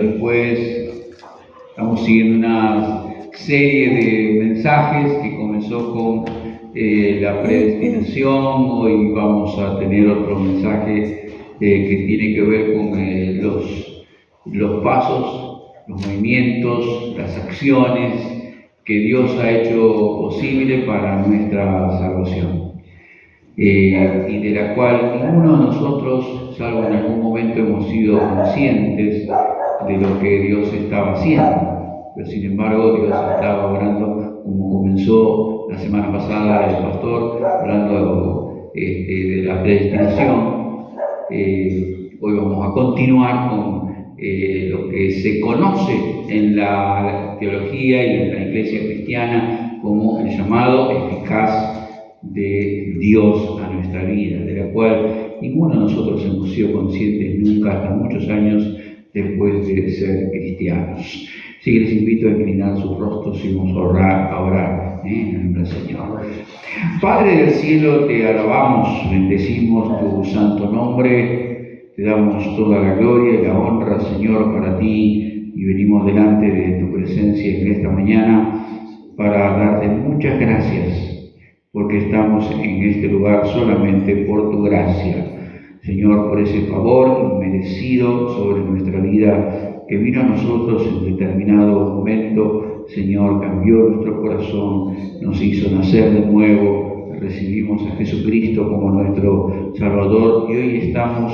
después. Estamos siguiendo una serie de mensajes que comenzó con la predestinación. Hoy vamos a tener otro mensaje que tiene que ver con los pasos, los movimientos, las acciones que Dios ha hecho posible para nuestra salvación. Y de la cual ninguno de nosotros, salvo en algún momento, hemos sido conscientes de lo que Dios estaba haciendo. Pero sin embargo, Dios estaba obrando, como comenzó la semana pasada el pastor, hablando de la predestinación. Hoy vamos a continuar con lo que se conoce en la teología y en la iglesia cristiana como el llamado eficaz de Dios a nuestra vida, de la cual ninguno de nosotros hemos sido conscientes nunca hasta muchos años después de ser cristianos. Así que les invito a inclinar sus rostros y vamos a orar en el nombre del Señor. Padre del cielo, te alabamos, bendecimos tu santo nombre, te damos toda la gloria y la honra, Señor, para ti, y venimos delante de tu presencia en esta mañana para darte muchas gracias, porque estamos en este lugar solamente por tu gracia. Señor, por ese favor inmerecido sobre nuestra vida que vino a nosotros en determinado momento. Señor, cambió nuestro corazón, nos hizo nacer de nuevo, recibimos a Jesucristo como nuestro Salvador y hoy estamos,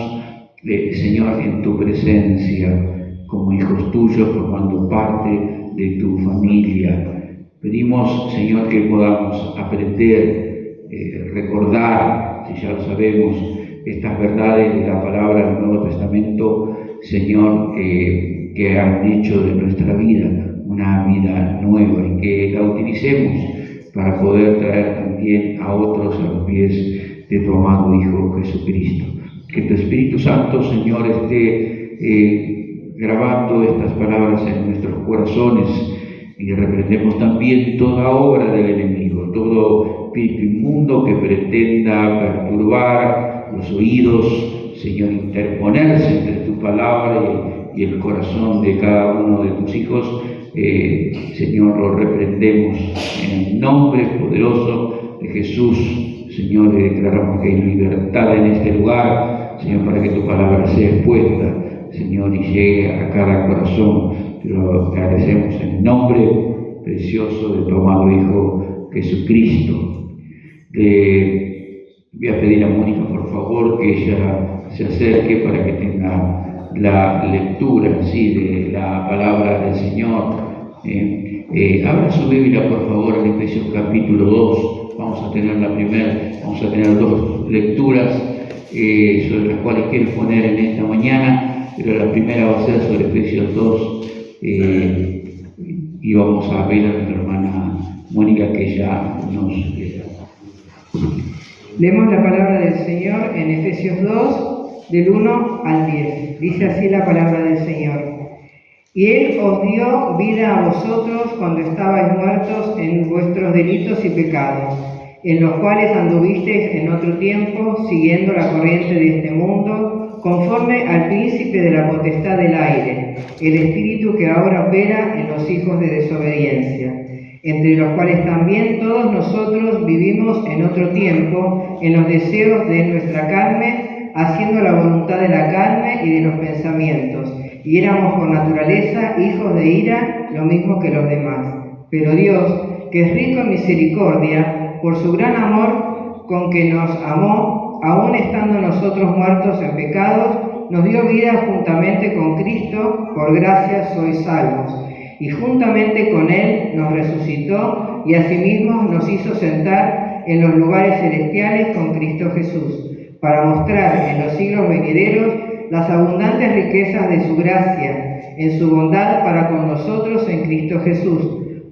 Señor, en tu presencia como hijos tuyos, formando parte de tu familia. Pedimos, Señor, que podamos aprender, recordar, si ya lo sabemos, estas verdades de la palabra del Nuevo Testamento, Señor, que han hecho de nuestra vida una vida nueva y que la utilicemos para poder traer también a otros a los pies de tu amado Hijo Jesucristo. Que tu Espíritu Santo, Señor, esté grabando estas palabras en nuestros corazones. Y reprendemos también toda obra del enemigo, todo espíritu inmundo que pretenda perturbar los oídos, Señor, interponerse entre tu palabra y el corazón de cada uno de tus hijos. Señor, lo reprendemos en el nombre poderoso de Jesús. Señor, le declaramos que hay libertad en este lugar, Señor, para que tu palabra sea expuesta, Señor, y llegue a cada corazón. Te lo agradecemos en el nombre precioso de tu amado Hijo Jesucristo. Voy a pedir a Mónica, por favor, que ella se acerque para que tenga la lectura de la palabra del Señor. Abra su Biblia, por favor, en Efesios capítulo 2. Vamos a tener dos lecturas sobre las cuales quiero poner en esta mañana, pero la primera va a ser sobre Efesios 2. Y vamos a ver a nuestra hermana Mónica que ya nos lea. Leemos la palabra del Señor en Efesios 2, del 1 al 10. Dice así la palabra del Señor. Y Él os dio vida a vosotros cuando estabais muertos en vuestros delitos y pecados, en los cuales anduvisteis en otro tiempo, siguiendo la corriente de este mundo, conforme al príncipe de la potestad del aire, el espíritu que ahora opera en los hijos de desobediencia, entre los cuales también todos nosotros vivimos en otro tiempo, en los deseos de nuestra carne, haciendo la voluntad de la carne y de los pensamientos, y éramos por naturaleza hijos de ira, lo mismo que los demás. Pero Dios, que es rico en misericordia, por su gran amor con que nos amó, aun estando nosotros muertos en pecados, nos dio vida juntamente con Cristo, por gracia sois salvos. Y juntamente con Él nos resucitó y asimismo nos hizo sentar en los lugares celestiales con Cristo Jesús, para mostrar en los siglos venideros las abundantes riquezas de su gracia, en su bondad para con nosotros en Cristo Jesús,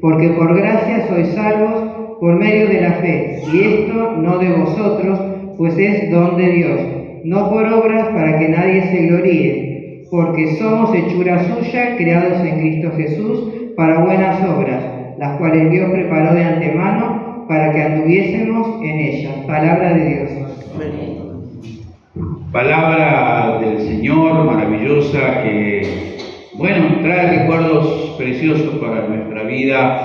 porque por gracia sois salvos por medio de la fe, y esto no de vosotros, pues es don de Dios, no por obras para que nadie se gloríe, porque somos hechura suya, creados en Cristo Jesús, para buenas obras, las cuales Dios preparó de antemano para que anduviésemos en ellas. Palabra de Dios. Palabra del Señor maravillosa que bueno, trae recuerdos preciosos para nuestra vida,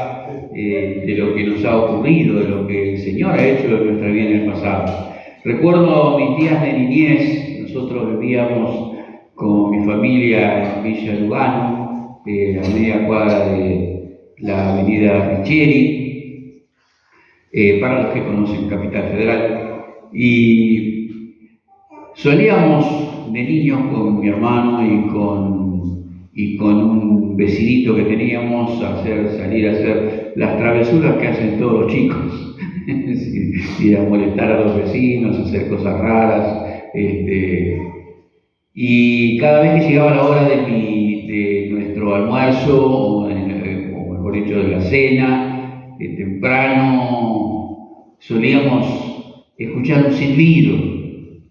de lo que nos ha ocurrido, de lo que el Señor ha hecho en nuestra vida en el pasado. Recuerdo mis días de niñez. Nosotros vivíamos con mi familia en Villa Lugano, a media cuadra de la avenida Richeri, para los que conocen Capital Federal. Y solíamos de niños con mi hermano y con un vecinito que teníamos salir a hacer las travesuras que hacen todos los chicos. Ir a molestar a los vecinos, hacer cosas raras. Y cada vez que llegaba la hora de nuestro almuerzo, o mejor dicho, de la cena, temprano, solíamos escuchar un silbido.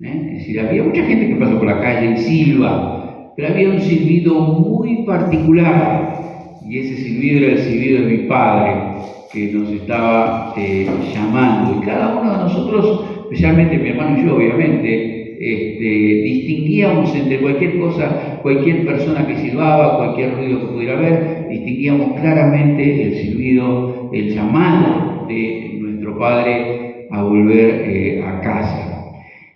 Es decir, había mucha gente que pasó por la calle y silba, pero había un silbido muy particular, y ese silbido era el silbido de mi padre, que nos estaba llamando. Y cada uno de nosotros, especialmente mi hermano y yo, obviamente, distinguíamos entre cualquier cosa, cualquier persona que silbaba, cualquier ruido que pudiera haber, distinguíamos claramente el silbido, el llamado de nuestro padre a volver a casa.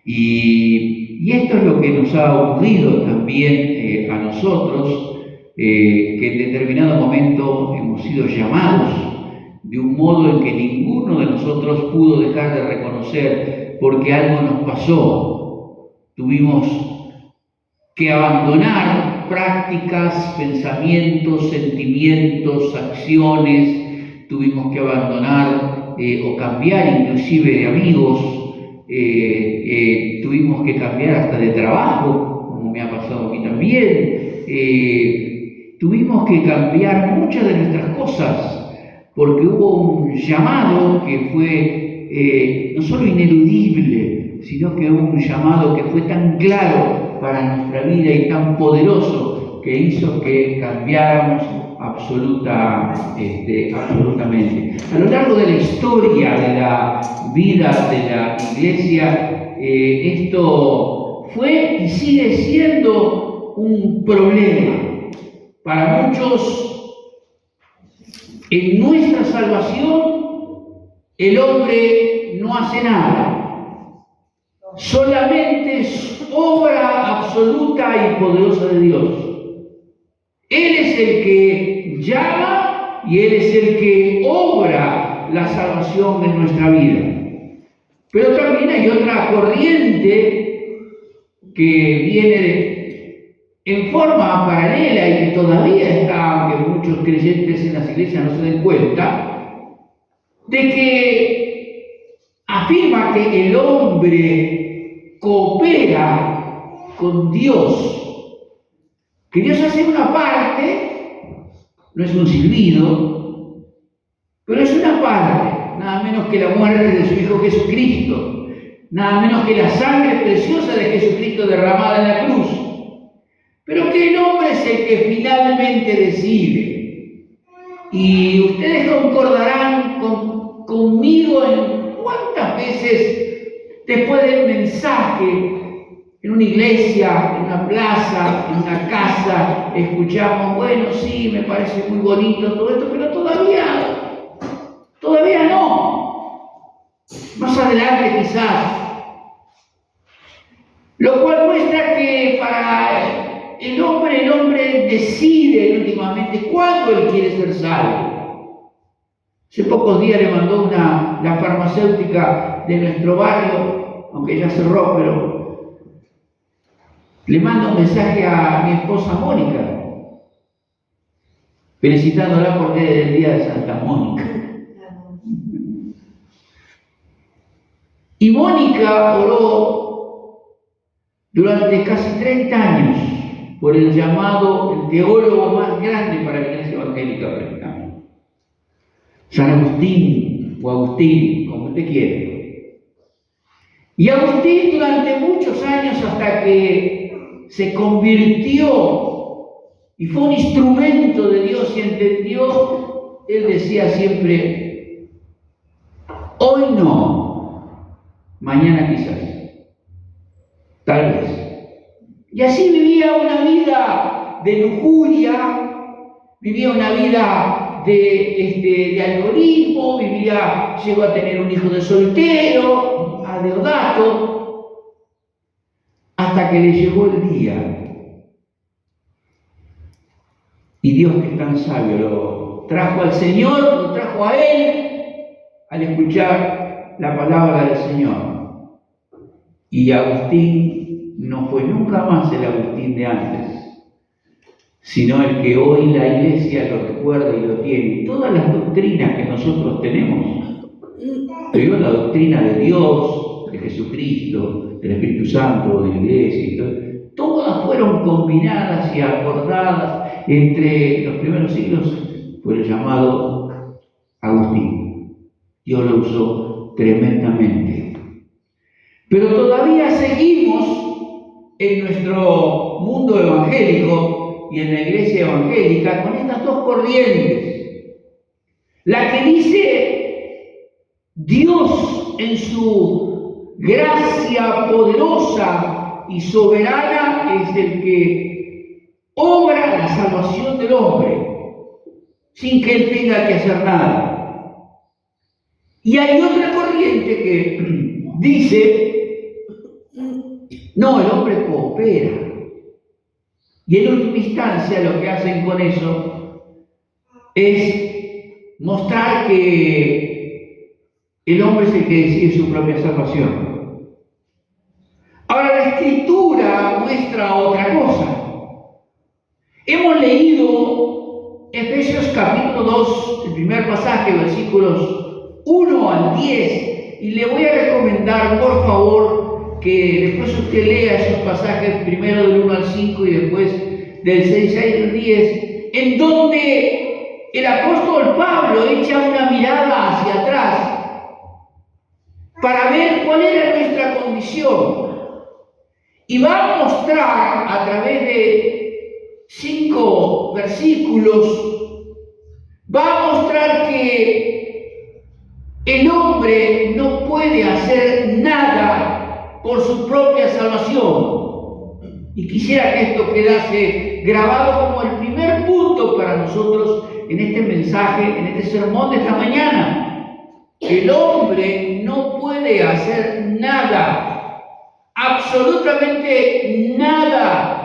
Y esto es lo que nos ha ocurrido también a nosotros, que en determinado momento hemos sido llamados de un modo en que ninguno de nosotros pudo dejar de reconocer, porque algo nos pasó. Tuvimos que abandonar prácticas, pensamientos, sentimientos, acciones. Tuvimos que abandonar o cambiar inclusive de amigos. Tuvimos que cambiar hasta de trabajo, como me ha pasado a mí también. Tuvimos que cambiar muchas de nuestras cosas, porque hubo un llamado que fue no solo ineludible, sino que hubo un llamado que fue tan claro para nuestra vida y tan poderoso que hizo que cambiáramos absolutamente. A lo largo de la historia de la vida de la Iglesia, esto fue y sigue siendo un problema. Para muchos, en nuestra salvación, el hombre no hace nada. Solamente es obra absoluta y poderosa de Dios. Él es el que llama y Él es el que obra la salvación en nuestra vida. Pero también hay otra corriente que viene en forma paralela y que todavía está, aunque muchos creyentes en las iglesias no se den cuenta, de que afirma que el hombre coopera con Dios. Que Dios hace una parte, no es un silbido, pero es una parte, nada menos que la muerte de su Hijo Jesucristo, nada menos que la sangre preciosa de Jesucristo derramada en la cruz. Pero que el hombre es el que finalmente decide. Y ustedes concordarán conmigo en cuántas veces después del mensaje, en una iglesia, en una plaza, en una casa, escuchamos, bueno, sí, me parece muy bonito todo esto, pero todavía no. Más adelante quizás. Lo cual muestra que para el hombre decide últimamente cuándo él quiere ser salvo. Hace pocos días le mandó la farmacéutica de nuestro barrio, aunque ya cerró, pero le manda un mensaje a mi esposa Mónica, felicitándola porque es el día de Santa Mónica. Y Mónica oró durante casi 30 años por el llamado, el teólogo más grande para la Iglesia Evangélica Americana, San Agustín, o Agustín, como usted quiere. Y Agustín durante muchos años, hasta que se convirtió y fue un instrumento de Dios y entendió, él decía siempre, hoy no, mañana quizás, tal vez. Y así vivía una vida de lujuria, vivía una vida de alcoholismo, llegó a tener un hijo de soltero, a deodato, hasta que le llegó el día. Y Dios, que es tan sabio, lo trajo al Señor, lo trajo a Él, al escuchar la palabra del Señor. Y Agustín no fue nunca más el Agustín de antes, sino el que hoy la Iglesia lo recuerda y lo tiene. Todas las doctrinas que nosotros tenemos, pero la doctrina de Dios, de Jesucristo, del Espíritu Santo, de la Iglesia, y todas fueron combinadas y acordadas entre los primeros siglos por el llamado Agustín. Dios lo usó tremendamente. Pero todavía seguimos en nuestro mundo evangélico y en la iglesia evangélica con estas dos corrientes. La que dice Dios en su gracia poderosa y soberana es el que obra la salvación del hombre sin que él tenga que hacer nada. Y hay otra corriente que dice, no, el hombre coopera. Y en última instancia lo que hacen con eso es mostrar que el hombre es el que decide su propia salvación. Ahora la Escritura muestra otra cosa. Hemos leído Efesios capítulo 2, el primer pasaje, versículos 1 al 10, y le voy a recomendar, por favor, que después usted lea esos pasajes, primero del 1 al 5 y después del 6 al 10, en donde el apóstol Pablo echa una mirada hacia atrás para ver cuál era nuestra condición. Y va a mostrar a través de 5 versículos, va a mostrar que el hombre no puede hacer nada por su propia salvación. Y quisiera que esto quedase grabado como el primer punto para nosotros en este mensaje, en este sermón de esta mañana. El hombre no puede hacer nada, absolutamente nada,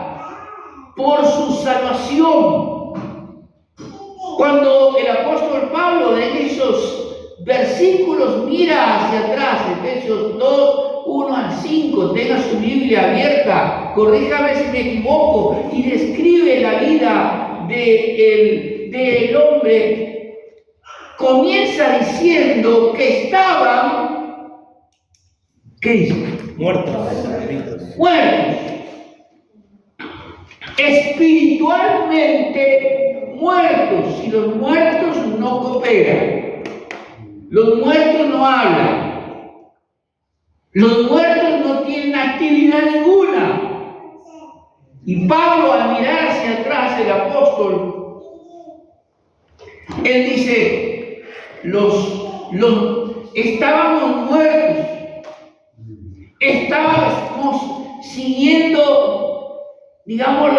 por su salvación. Cuando el apóstol Pablo en esos versículos mira hacia atrás, Efesios 2, 1 al 5, tenga su Biblia abierta, corríjame si me equivoco, y describe la vida del hombre, comienza diciendo que estaban, ¿qué dice? Muertos. Muertos. Espiritualmente muertos, y los muertos no cooperan. Los muertos no hablan. Los muertos no tienen actividad ninguna. Y Pablo, al mirar hacia atrás, el apóstol, él dice, estábamos muertos. Estábamos siguiendo, digamos,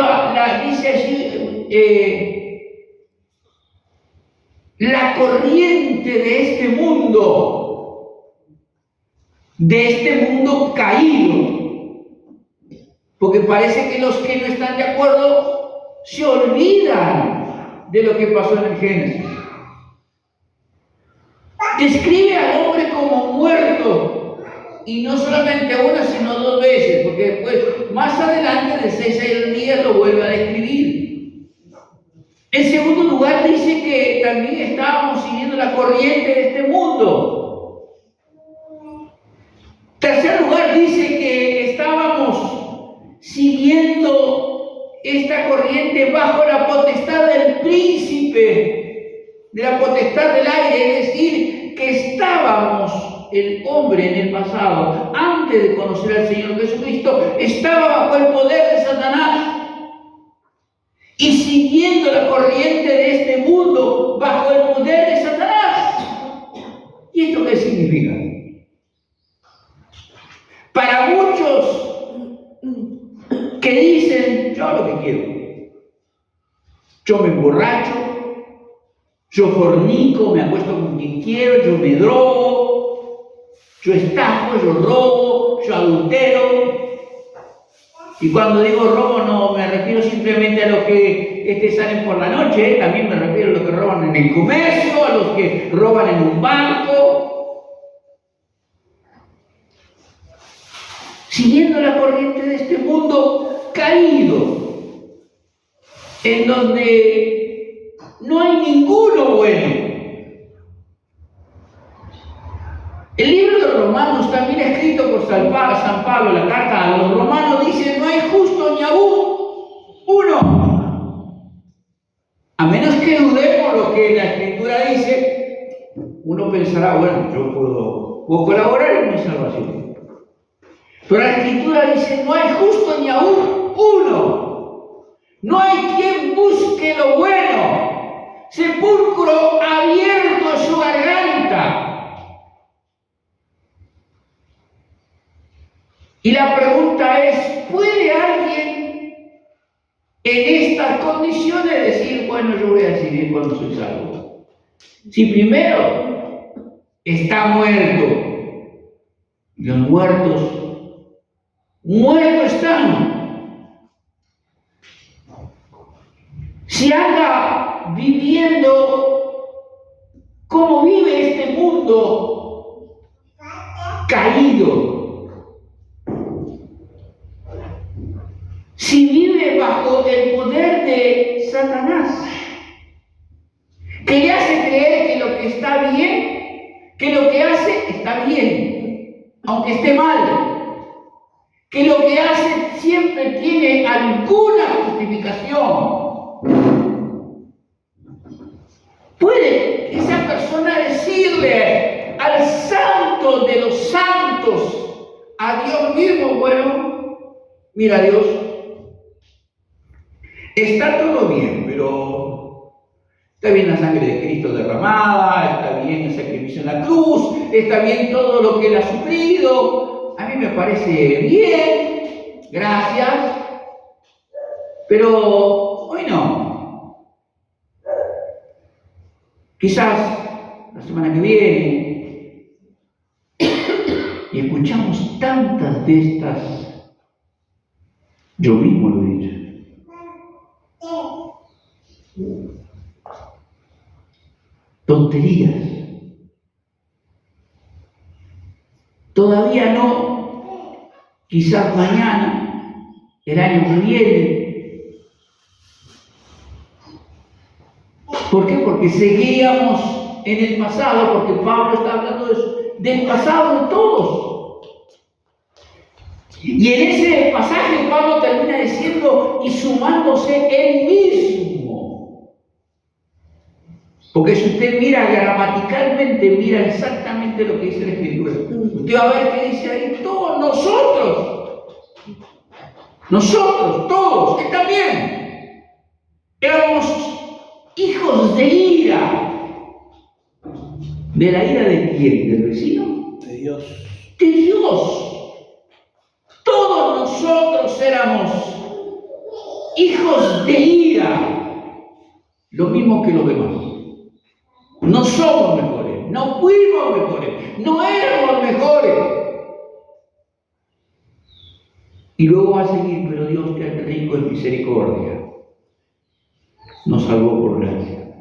dice allí, la corriente de este mundo caído, porque parece que los que no están de acuerdo se olvidan de lo que pasó en el Génesis. Describe al hombre como muerto, y no solamente una, sino 2 veces, porque después, más adelante, del 6 al 10, lo vuelve a describir. En segundo lugar, dice que también estábamos siguiendo la corriente de este mundo. Tercer lugar, dice que estábamos siguiendo esta corriente bajo la potestad del príncipe, de la potestad del aire, es decir, que estábamos, el hombre en el pasado, antes de conocer al Señor Jesucristo, estaba bajo el poder de Satanás. Y siguiendo la corriente de este mundo bajo el poder de Satanás. ¿Y esto qué significa? Para muchos que dicen, yo hago lo que quiero, yo me emborracho, yo fornico, me acuesto con quien quiero, yo me drogo, yo estafo, yo robo, yo adultero. Y cuando digo robo no me refiero simplemente a los que salen por la noche, también me refiero a los que roban en el comercio, a los que roban en un banco. Siguiendo la corriente de este mundo caído, en donde no hay ninguno bueno. El libro de Romanos, también escrito por San Pablo, la carta a los romanos, dice: no hay justo ni aún uno. A menos que dudemos lo que la Escritura dice, uno pensará, bueno, yo puedo colaborar en mi salvación. Pero la Escritura dice: no hay justo ni aún uno. No hay quien busque lo bueno. Sepulcro abierto su garganta. Y la pregunta es: ¿puede alguien en estas condiciones decir, bueno, yo voy a decidir cuando soy salvo? Si primero está muerto, y los muertos están. Si anda viviendo como vive este mundo caído, si vive bajo el poder de Satanás, que le hace creer que lo que está bien, que lo que hace está bien, aunque esté mal, que lo que hace siempre tiene alguna justificación. ¿Puede esa persona decirle al santo de los santos, a Dios mismo, bueno, mira Dios, está todo bien, pero está bien la sangre de Cristo derramada, está bien el sacrificio en la cruz, está bien todo lo que Él ha sufrido, a mí me parece bien, gracias, pero hoy no. Quizás la semana que viene, y escuchamos tantas de estas, yo mismo lo he dicho. Tonterías. Todavía no, quizás mañana, el año que viene. ¿Por qué? Porque seguíamos en el pasado, porque Pablo está hablando de eso, del pasado de todos. Y en ese pasaje Pablo termina diciendo y sumándose él mismo. Porque si usted mira gramaticalmente, mira exactamente lo que dice la Escritura. Usted va a ver que dice ahí todos nosotros, todos, está bien. Éramos hijos de ira. ¿De la ira de quién? ¿Del vecino? De Dios. De Dios. Todos nosotros éramos hijos de ira, lo mismo que los demás. No somos mejores, no fuimos mejores, no éramos mejores. Y luego va a seguir, pero Dios, que es rico en misericordia, nos salvó por gracia.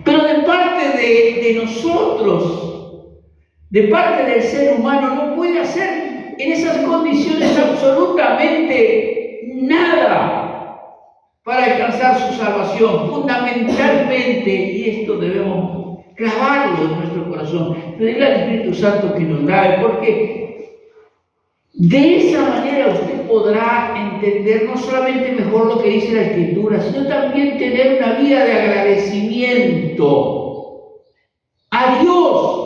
Pero de parte de nosotros, de parte del ser humano, no puede hacer en esas condiciones absolutamente nada para alcanzar su salvación. Fundamentalmente, y esto debemos clavarlo en nuestro corazón, pedirle al Espíritu Santo que nos grabe, porque de esa manera usted podrá entender no solamente mejor lo que dice la Escritura, sino también tener una vida de agradecimiento a Dios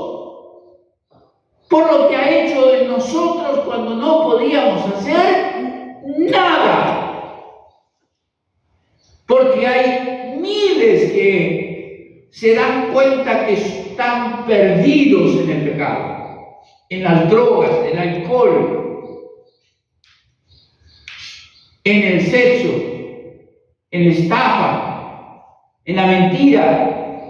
por lo que ha hecho en nosotros cuando no podíamos hacer nada. Porque hay miles que se dan cuenta que están perdidos en el pecado, en las drogas, en el alcohol, en el sexo, en la estafa, en la mentira,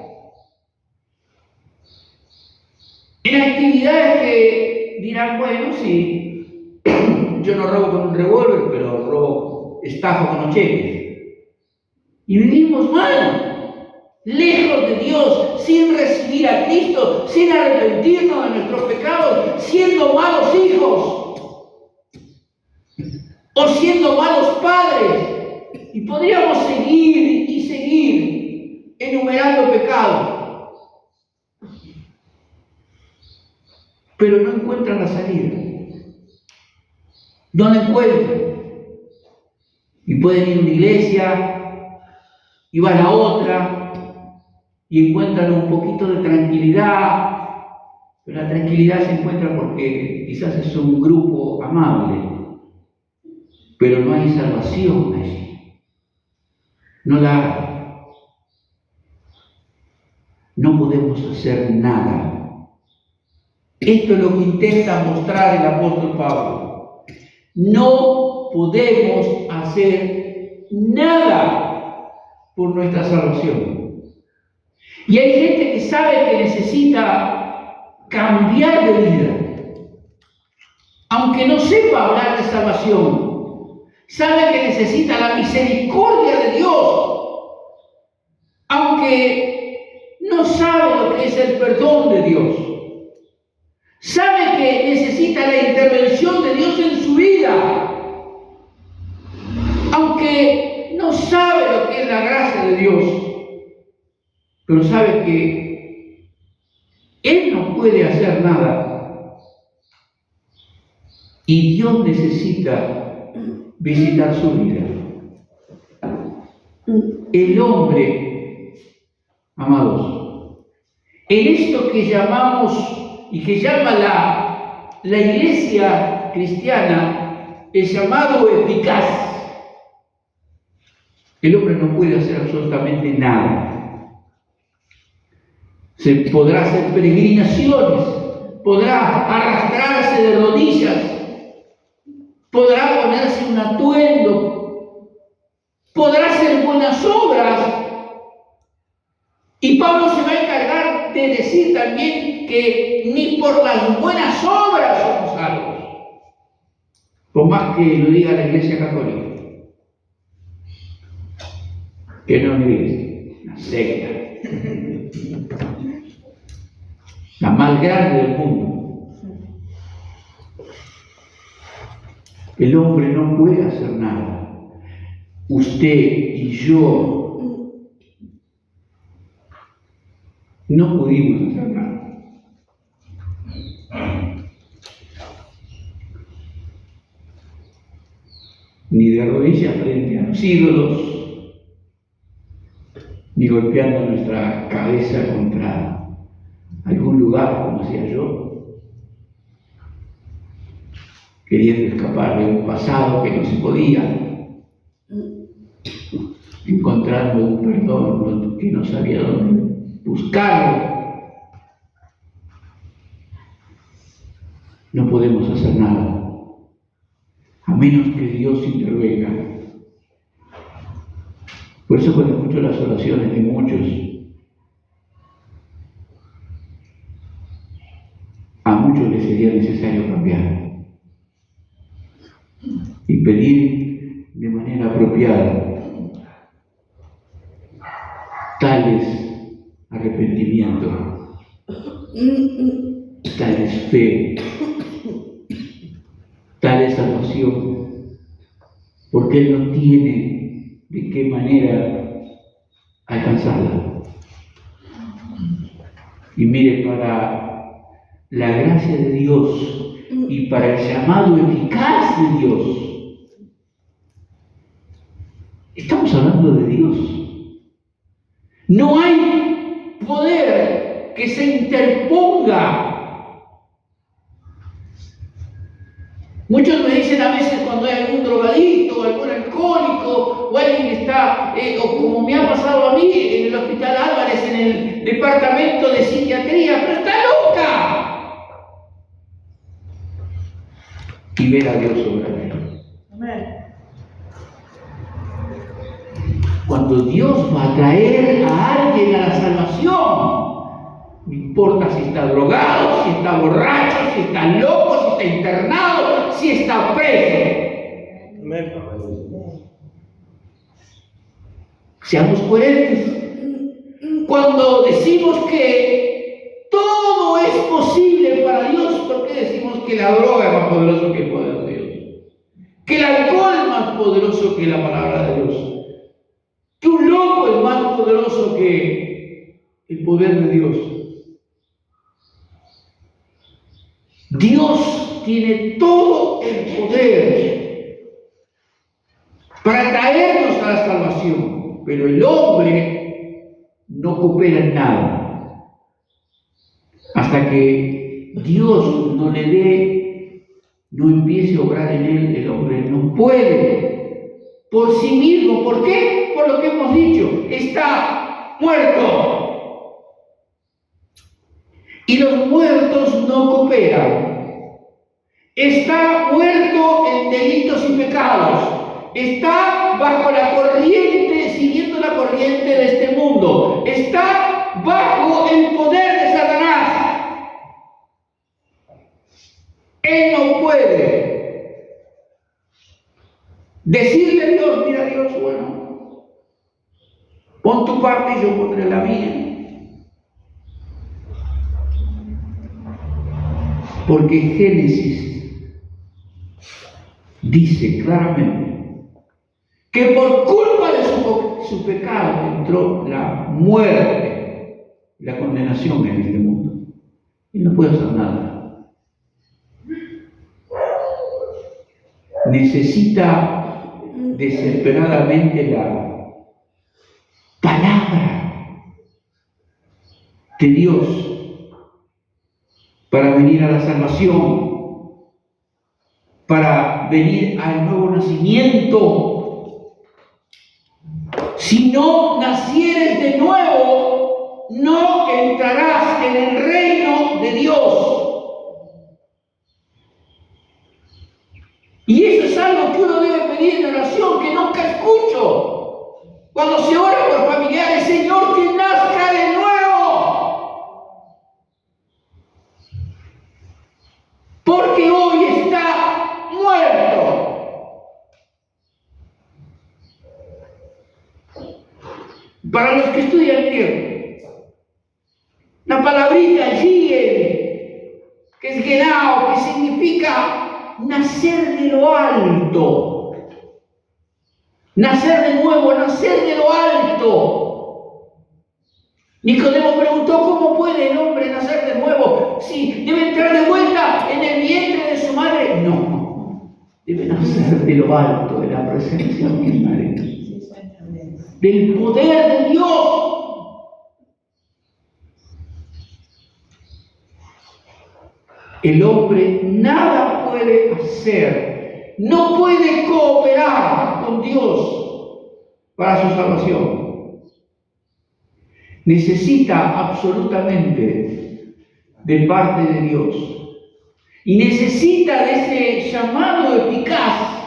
en actividades que dirán, bueno, sí, yo no robo con un revólver, pero robo, estafo con los cheques. Y vivimos mal, lejos de Dios, sin recibir a Cristo, sin arrepentirnos de nuestros pecados, siendo malos hijos o siendo malos padres. Y podríamos seguir y seguir enumerando pecados, pero no encuentran la salida. No la encuentran. Y pueden ir a una iglesia y van a otra y encuentran un poquito de tranquilidad, pero la tranquilidad se encuentra porque quizás es un grupo amable, pero no hay salvación allí. No la hay. No podemos hacer nada. Esto es lo que intenta mostrar el apóstol Pablo. No podemos hacer nada por nuestra salvación. Y hay gente que sabe que necesita cambiar de vida, aunque no sepa hablar de salvación. Sabe que necesita la misericordia de Dios, aunque no sabe lo que es el perdón de Dios. Sabe que necesita la intervención de Dios en su vida, aunque no sabe lo que es la gracia de Dios, pero sabe que Él no puede hacer nada y Dios necesita visitar su vida. El hombre, amados, en esto que llamamos y que llama la iglesia cristiana el llamado eficaz, el hombre no puede hacer absolutamente nada. Se podrá hacer peregrinaciones, podrá arrastrarse de rodillas, podrá ponerse un atuendo, podrá hacer buenas obras. Y Pablo se va a encargar de decir también que ni por las buenas obras somos salvos, por más que lo diga la Iglesia Católica, que no es una iglesia, una secta, la más grande del mundo. El hombre no puede hacer nada. Usted y yo no pudimos hacer nada. Ni de rodillas frente a los ídolos, ni golpeando nuestra cabeza contra algún lugar, como hacía yo, queriendo escapar de un pasado que no se podía, encontrando un perdón que no sabía dónde buscarlo. No podemos hacer nada, a menos que Dios intervenga. Por eso cuando escucho las oraciones de muchos, a muchos les sería necesario cambiar y pedir de manera apropiada tales arrepentimientos, tales fe, tales salvación, porque Él no tiene de qué manera alcanzarla. Y mire, para la gracia de Dios y para el llamado eficaz de Dios, estamos hablando de Dios. No hay poder que se interponga. Muchos me dicen a veces cuando hay algún drogadicto, o algún alcohólico, o alguien que está, o como me ha pasado a mí en el Hospital Álvarez, en el departamento de psiquiatría, pero está loca. Y ver a Dios obrar. Amén. Cuando Dios va a traer a importa si está drogado, si está borracho, si está loco, si está internado, si está preso. Seamos coherentes. Cuando decimos que todo es posible para Dios, ¿por qué decimos que la droga es más poderoso que el poder de Dios? Que el alcohol es más poderoso que la palabra de Dios. Que un loco es más poderoso que el poder de Dios. Dios tiene todo el poder para traernos a la salvación, pero el hombre no coopera en nada hasta que Dios no le dé, no empiece a obrar en él. El hombre no puede por sí mismo. ¿Por qué? Por lo que hemos dicho, está muerto. Y los muertos no cooperan. Está muerto en delitos y pecados. Está bajo la corriente, siguiendo la corriente de este mundo. Está bajo el poder de Satanás. Él no puede decirle a Dios: mira Dios, bueno, pon tu parte y yo pondré la mía. Porque Génesis dice claramente que por culpa de su pecado entró la muerte, la condenación en este mundo. Y no puede hacer nada. Necesita desesperadamente la palabra de Dios para venir a la salvación, para venir al nuevo nacimiento. Si no nacieres de nuevo, no entrarás en el reino de Dios. Y eso es algo que uno debe pedir en oración, que nunca escucho. Cuando se ora por familiares: Señor, que nazca de nuevo. Porque hoy está muerto. Para los que estudian griego, la palabrita giel, que es genao, que significa nacer de lo alto, nacer de nuevo, nacer de lo alto. Nicodemo preguntó: ¿cómo puede el hombre nacer de nuevo? Si debe entrar de vuelta en el vientre de su madre. No, debe nacer de lo alto, de la presencia misma de Dios, del poder de Dios. El hombre nada puede hacer, no puede cooperar con Dios para su salvación. Necesita absolutamente de parte de Dios. Y necesita de ese llamado eficaz,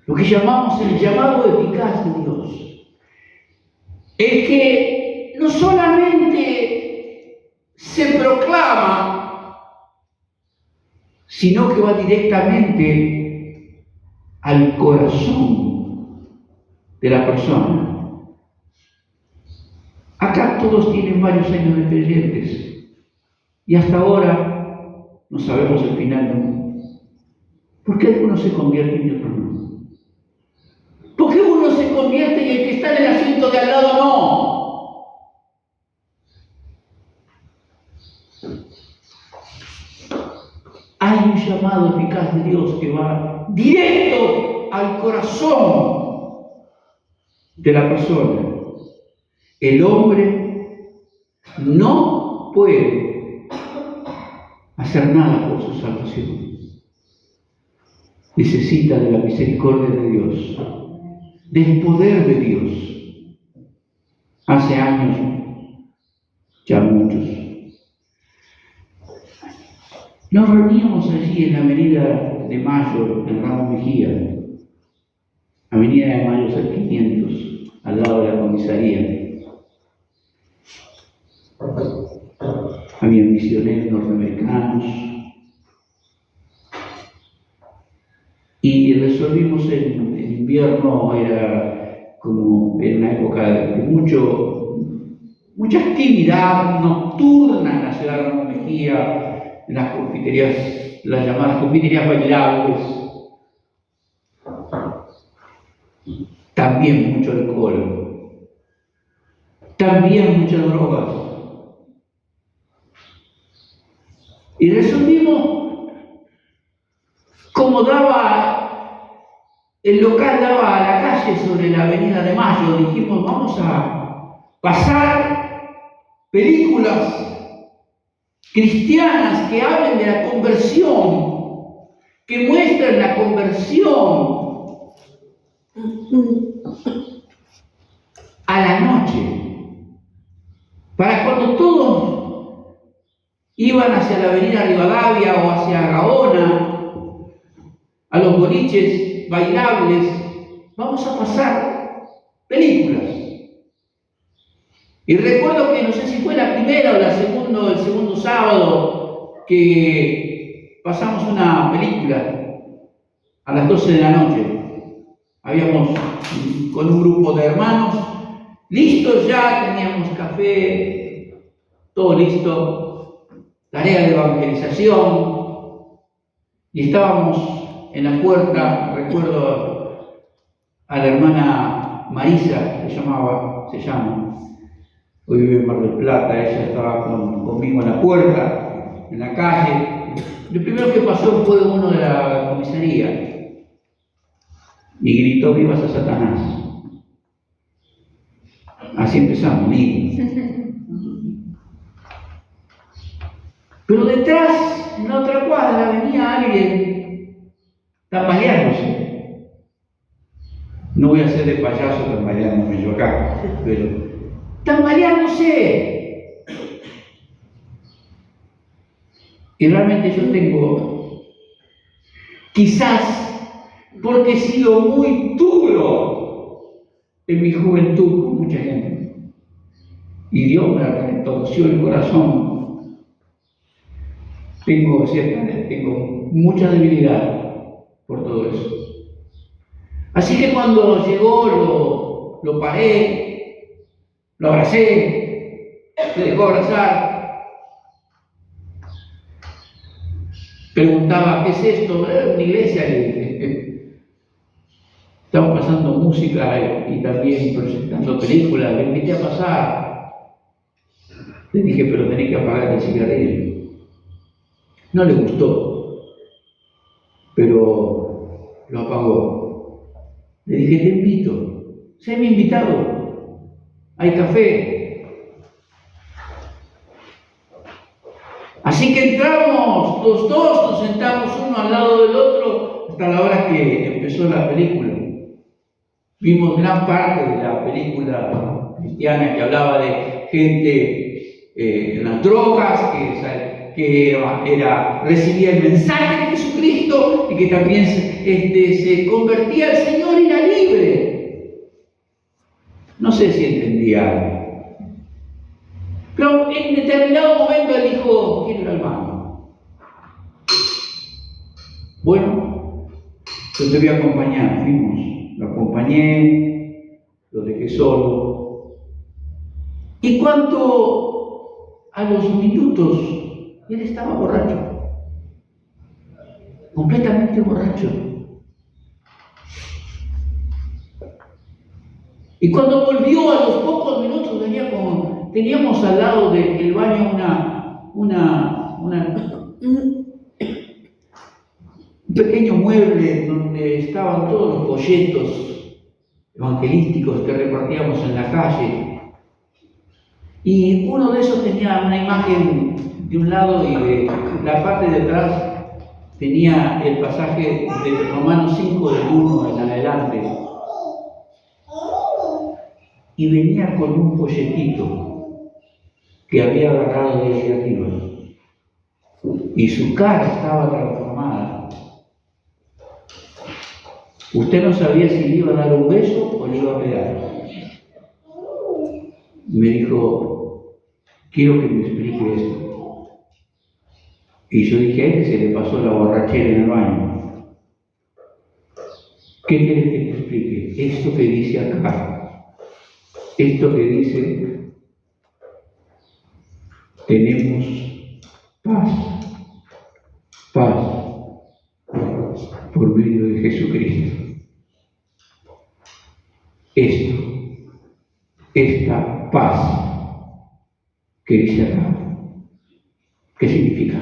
lo que llamamos el llamado eficaz de Dios. El que no solamente se proclama, sino que va directamente al corazón de la persona. Acá todos tienen varios años de creyentes y hasta ahora no sabemos el final, ¿no? ¿Por qué algunos se convierten y otros no? ¿Por qué uno se convierte y el que está en el asiento de al lado no? Hay un llamado eficaz de Dios que va directo al corazón de la persona. El hombre no puede hacer nada por su salvación. Necesita de la misericordia de Dios, del poder de Dios. Hace años, ya muchos, nos reuníamos allí en la Avenida de Mayo, en Ramos Mejía, Avenida de Mayo 500, al lado de la comisaría. misioneros norteamericanos. Y resolvimos en invierno, era como en una época de mucha actividad nocturna en la ciudad de Ramón Mejía, en las confiterías, las llamadas confiterías bailables. También mucho alcohol, también muchas drogas. Y resolvimos, como el local daba a la calle sobre la Avenida de Mayo, dijimos, vamos a pasar películas cristianas que hablen de la conversión, que muestren la conversión a la noche, para cuando todos iban hacia la Avenida Rivadavia o hacia Gaona, a los boliches bailables, vamos a pasar películas. Y recuerdo que no sé si fue la primera o el segundo sábado que pasamos una película a las 12 de la noche. Habíamos con un grupo de hermanos listos ya, teníamos café, todo listo, tarea de evangelización, y estábamos en la puerta. Recuerdo a la hermana Marisa, se llama, hoy vive en Mar del Plata, ella estaba conmigo en la puerta, en la calle. Lo primero que pasó fue uno de la comisaría y gritó: "¡Vivas a Satanás!". Así empezamos, niños. Pero detrás, en la otra cuadra, venía alguien tambaleándose. No voy a ser de payaso tambaleándome yo acá, pero tambaleándose. Y realmente yo tengo, quizás porque he sido muy duro en mi juventud con mucha gente, y Dios me retorció el corazón, tengo mucha debilidad por todo eso. Así que cuando llegó lo paré, lo abracé, me dejó abrazar. Preguntaba: "¿Qué es esto?". "Era una iglesia", le dije. Estamos pasando música y también proyectando películas, le invité a pasar. Le dije: "Pero tenés que apagar el cigarrillo". No le gustó, pero lo apagó. Le dije: "Te invito, sé mi invitado, hay café". Así que entramos los dos, nos sentamos uno al lado del otro hasta la hora que empezó la película. Vimos gran parte de la película cristiana que hablaba de gente en las drogas, que recibía el mensaje de Jesucristo y que también se convertía al Señor y era libre. No sé si entendía algo. Pero en determinado momento él dijo: "Quiero ir al baño". "Bueno, yo te voy a acompañar". Fuimos, lo acompañé, lo dejé solo. Y cuanto a los minutos, él estaba borracho, completamente borracho. Y cuando volvió a los pocos minutos, teníamos al lado del baño un pequeño mueble donde estaban todos los folletos evangelísticos que repartíamos en la calle. Y uno de esos tenía una imagen de un lado y de la parte de atrás tenía el pasaje de Romanos 5 del 1 en adelante. Y venía con un folletito que había agarrado de ahí arriba. Y su cara estaba transformada. Usted no sabía si le iba a dar un beso o le iba a pegar. Me dijo: "Quiero que me explique esto". Y yo dije a él que se le pasó la borrachera en el baño. ¿Qué quieres que te explique? Esto que dice acá, esto que dice, tenemos paz por medio de Jesucristo. Esta paz que dice acá, ¿qué significa?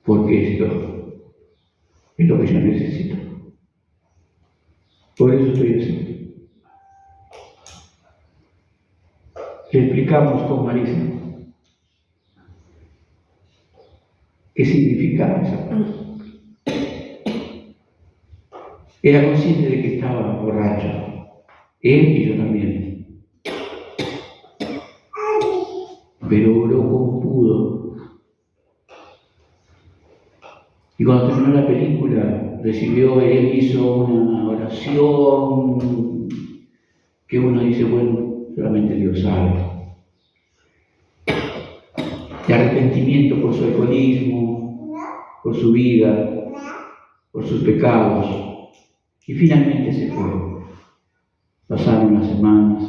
Porque esto es lo que yo necesito. Por eso estoy así. Le explicamos con Marisa qué significaba esa paz. Era consciente de que estaba borracho, él y yo también. Pero oró como pudo. Y cuando terminó la película, él hizo una oración que uno dice, bueno, solamente Dios sabe. De arrepentimiento por su alcoholismo, por su vida, por sus pecados. Y finalmente se fue. Pasaron las semanas.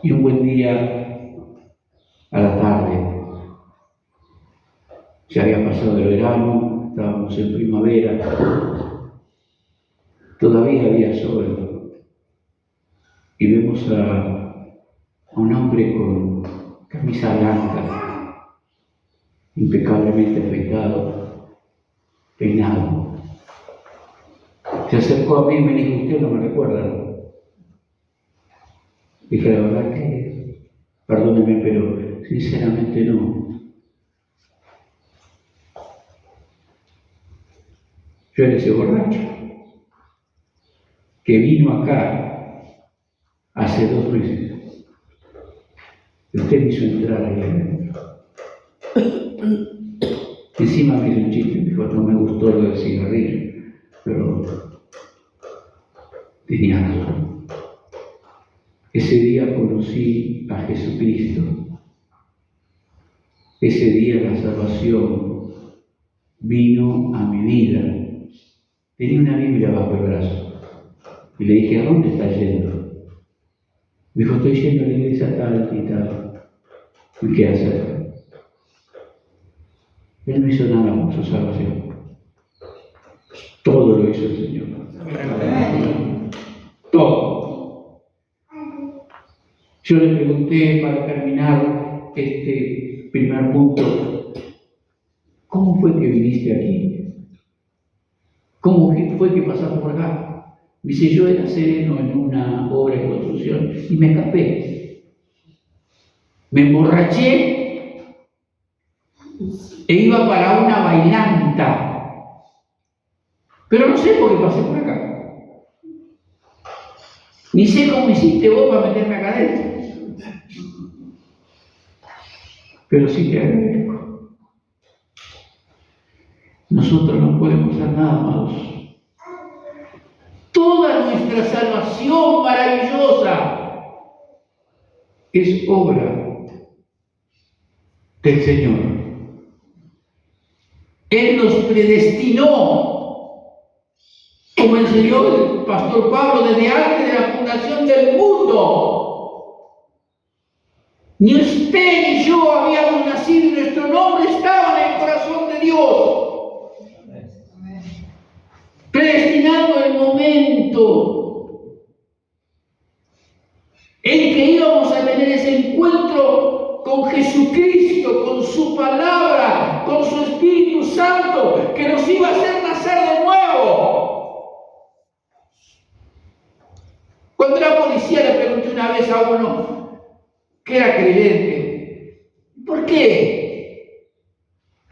Y un buen día, a la tarde, ya había pasado el verano, estábamos en primavera, todavía había sol. Y vemos a un hombre con camisa blanca, impecablemente afeitado, peinado. Se acercó a mí y me dijo, ¿usted no me recuerda? Dije, la verdad que, perdóneme, pero sinceramente no. Yo era ese borracho que vino acá hace 2 meses. Usted me hizo entrar ahí adentro. Encima me hizo un chiste, me dijo, no me gustó lo del cigarrillo, pero tenía razón. Ese día conocí a Jesucristo. Ese día la salvación vino a mi vida. Tenía una Biblia bajo el brazo. Y le dije, ¿a dónde estás yendo? Me dijo, estoy yendo a la iglesia tal y tal. ¿Y qué hacer? Él no hizo nada por su salvación. Todo lo hizo el Señor. Todo. Yo le pregunté para terminar este primer punto, ¿cómo fue que viniste aquí? ¿Cómo fue que pasaste por acá? Me dice, yo era sereno en una obra de construcción y me escapé. Me emborraché e iba para una bailanta. Pero no sé por qué pasé por acá. Ni sé cómo hiciste vos para meterme acá adentro. Pero sí te agradezco. Nosotros no podemos hacer nada, amados. Toda nuestra salvación maravillosa es obra del Señor. Él nos predestinó, como enseñó el pastor Pablo, desde antes de la fundación del mundo. Ni usted ni yo habíamos nacido y nuestro nombre estaba en el corazón de Dios. Predestinando el momento en que íbamos a tener ese encuentro con Jesucristo, con su palabra, con su Espíritu Santo, que nos iba a hacer nacer de nuevo. Cuando era policía le pregunté una vez a uno que era creyente, ¿por qué?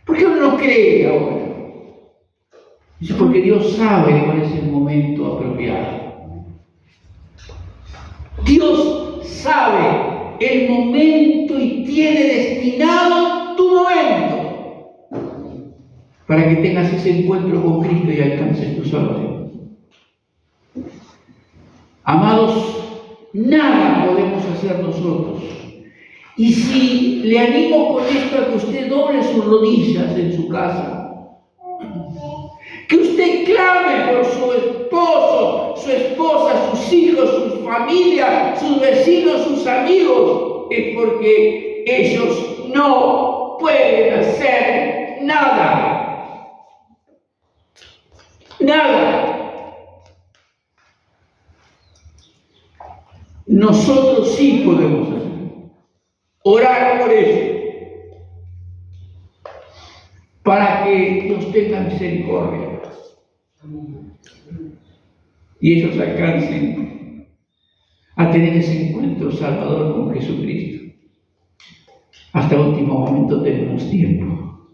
¿Por qué uno no cree ahora? Dice, porque Dios sabe cuál es el momento apropiado. Dios sabe el momento y tiene destinado tu momento para que tengas ese encuentro con Cristo y alcances tu salvación. Amados, nada podemos hacer nosotros. Y si le animo con esto a que usted doble sus rodillas en su casa, que usted clame por su esposo, su esposa, sus hijos, su familia, sus vecinos, sus amigos, es porque ellos no pueden hacer nada. Nada. Nosotros sí podemos hacer. Orar por ellos, para que Dios tenga misericordia y ellos alcancen a tener ese encuentro salvador con Jesucristo. Hasta el último momento tenemos tiempo,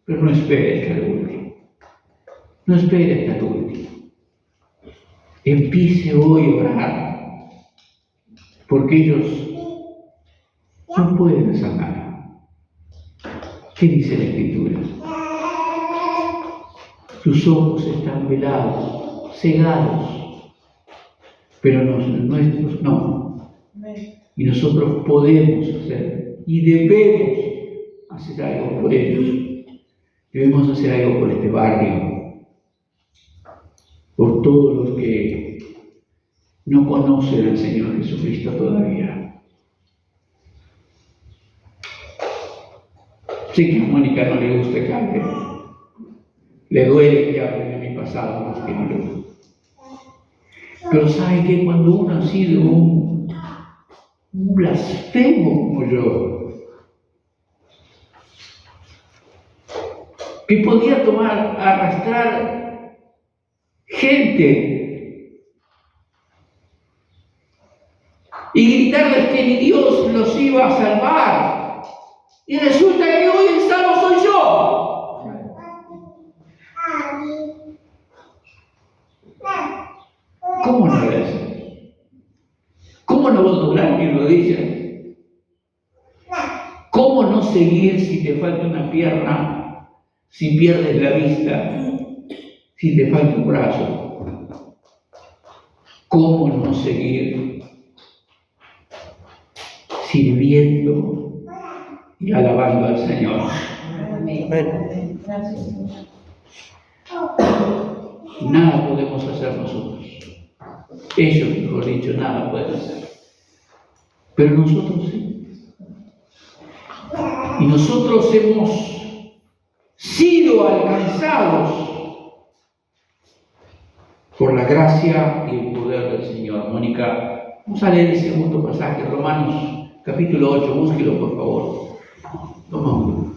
pero no espere hasta el último. No espere hasta el último. Empiece hoy a orar, porque ellos no pueden hacer nada. ¿Qué dice la Escritura? Sus ojos están velados, cegados, pero los nuestros no. Y nosotros podemos hacer y debemos hacer algo por ellos. Debemos hacer algo por este barrio, por todos los que no conocen al Señor Jesucristo todavía. Sé que a Mónica no le gusta que hable. Le duele que hable de mi pasado más que no le gusta. Pero sabe que cuando uno ha sido un blasfemo como yo, que podía arrastrar gente y gritarles que ni Dios los iba a salvar, y resulta que hoy el salvo soy yo. ¿Cómo no es? ¿Cómo no doblar mis rodillas? ¿Cómo no seguir si te falta una pierna, si pierdes la vista, si te falta un brazo? ¿Cómo no seguir sirviendo y alabando al Señor? Amén. Gracias. Nada podemos hacer nosotros. Ellos, mejor dicho, nada pueden hacer. Pero nosotros sí. Y nosotros hemos sido alcanzados por la gracia y el poder del Señor. Mónica, vamos a leer el segundo pasaje, Romanos capítulo 8, búsquelo por favor. Toma.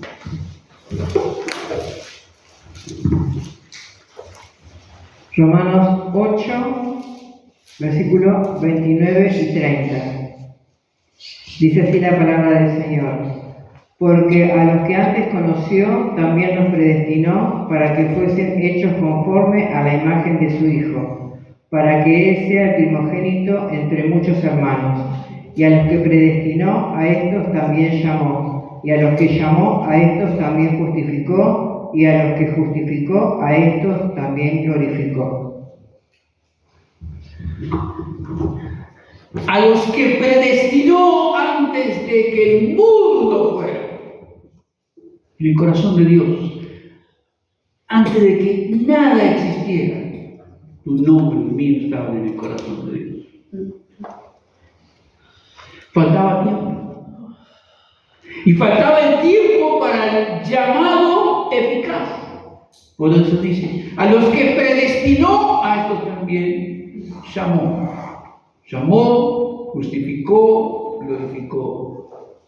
Romanos 8, versículos 29 y 30. Dice así la palabra del Señor: porque a los que antes conoció, también los predestinó para que fuesen hechos conforme a la imagen de su Hijo, para que Él sea el primogénito entre muchos hermanos. Y a los que predestinó, a estos también llamó. Y a los que llamó, a estos también justificó. Y a los que justificó, a estos también glorificó. A los que predestinó antes de que el mundo fuera. En el corazón de Dios, antes de que nada existiera, tu nombre y el mío estaban en el corazón de Dios. Faltaba tiempo. Y faltaba el tiempo para el llamado eficaz. Por eso dice, a los que predestinó, a estos también llamó. Llamó, justificó, glorificó.